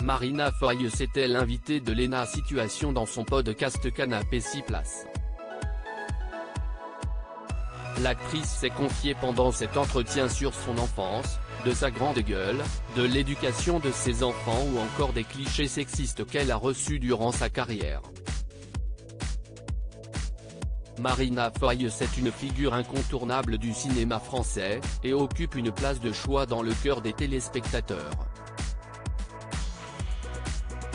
Marina Foïs était l'invitée de Léna Situation dans son podcast Canapé 6 places. L'actrice s'est confiée pendant cet entretien sur son enfance, de sa grande gueule, de l'éducation de ses enfants ou encore des clichés sexistes qu'elle a reçus durant sa carrière. Marina Foïs est une figure incontournable du cinéma français, et occupe une place de choix dans le cœur des téléspectateurs.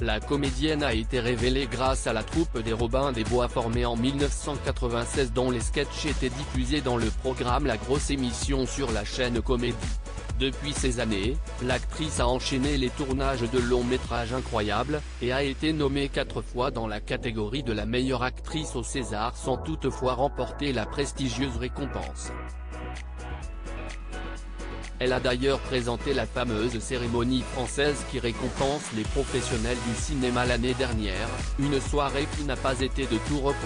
La comédienne a été révélée grâce à la troupe des Robins des Bois formée en 1996 dont les sketchs étaient diffusés dans le programme La Grosse Émission sur la chaîne Comédie. Depuis ces années, l'actrice a enchaîné les tournages de longs métrages incroyables, et a été nommée 4 fois dans la catégorie de la meilleure actrice au César sans toutefois remporter la prestigieuse récompense. Elle a d'ailleurs présenté la fameuse cérémonie française qui récompense les professionnels du cinéma l'année dernière, une soirée qui n'a pas été de tout repos.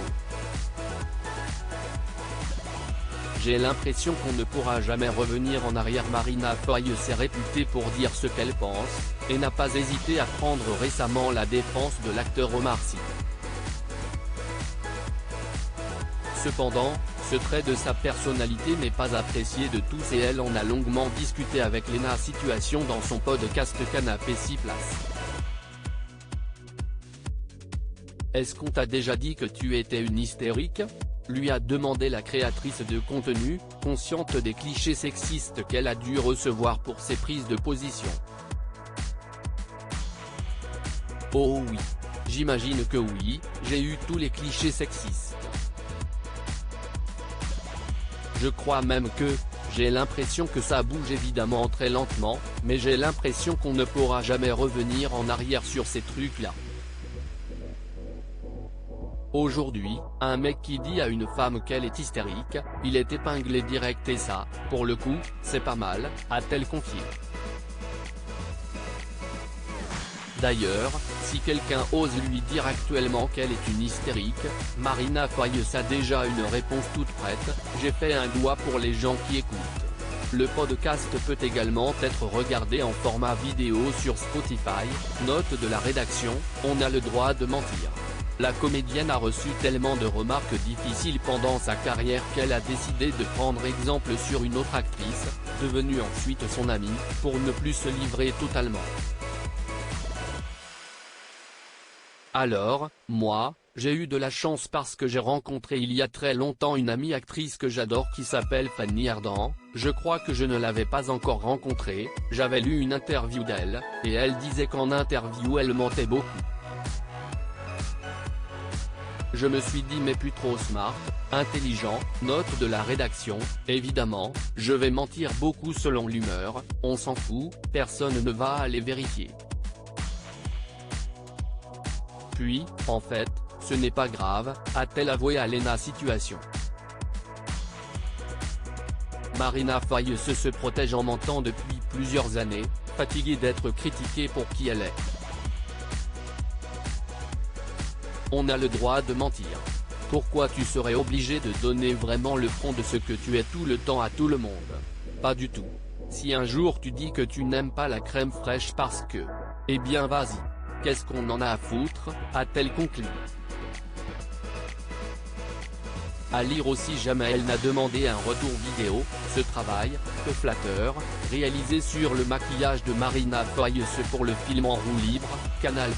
J'ai l'impression qu'on ne pourra jamais revenir en arrière. Marina Foïs est réputée pour dire ce qu'elle pense, et n'a pas hésité à prendre récemment la défense de l'acteur Omar Sy. Cependant, ce trait de sa personnalité n'est pas apprécié de tous et elle en a longuement discuté avec Léna Situation dans son podcast Canapé 6 places. Est-ce qu'on t'a déjà dit que tu étais une hystérique ? Lui a demandé la créatrice de contenu, consciente des clichés sexistes qu'elle a dû recevoir pour ses prises de position. Oh oui. J'imagine que oui, j'ai eu tous les clichés sexistes. Je crois même que, j'ai l'impression que ça bouge évidemment très lentement, mais j'ai l'impression qu'on ne pourra jamais revenir en arrière sur ces trucs-là. Aujourd'hui, un mec qui dit à une femme qu'elle est hystérique, il est épinglé direct et ça, pour le coup, c'est pas mal, a-t-elle confié. D'ailleurs, si quelqu'un ose lui dire actuellement qu'elle est une hystérique, Marina Foïs a déjà une réponse toute prête, j'ai fait un doigt pour les gens qui écoutent. Le podcast peut également être regardé en format vidéo sur Spotify, note de la rédaction, on a le droit de mentir. La comédienne a reçu tellement de remarques difficiles pendant sa carrière qu'elle a décidé de prendre exemple sur une autre actrice, devenue ensuite son amie, pour ne plus se livrer totalement. Alors, moi, j'ai eu de la chance parce que j'ai rencontré il y a très longtemps une amie actrice que j'adore qui s'appelle Fanny Ardant. Je crois que je ne l'avais pas encore rencontrée, j'avais lu une interview d'elle, et elle disait qu'en interview elle mentait beaucoup. Je me suis dit mais plus trop smart, intelligent, note de la rédaction, évidemment, je vais mentir beaucoup selon l'humeur, on s'en fout, personne ne va aller vérifier. Puis, en fait, ce n'est pas grave, a-t-elle avoué à Léna Situation. Marina Foïs se protège en mentant depuis plusieurs années, fatiguée d'être critiquée pour qui elle est. On a le droit de mentir. Pourquoi tu serais obligé de donner vraiment le fond de ce que tu es tout le temps à tout le monde? Pas du tout. Si un jour tu dis que tu n'aimes pas la crème fraîche parce que… Eh bien vas-y. Qu'est-ce qu'on en a à foutre, a-t-elle conclu. À lire aussi jamais elle n'a demandé un retour vidéo, ce travail, peu flatteur, réalisé sur le maquillage de Marina Foïs pour le film en roue libre, Canal+,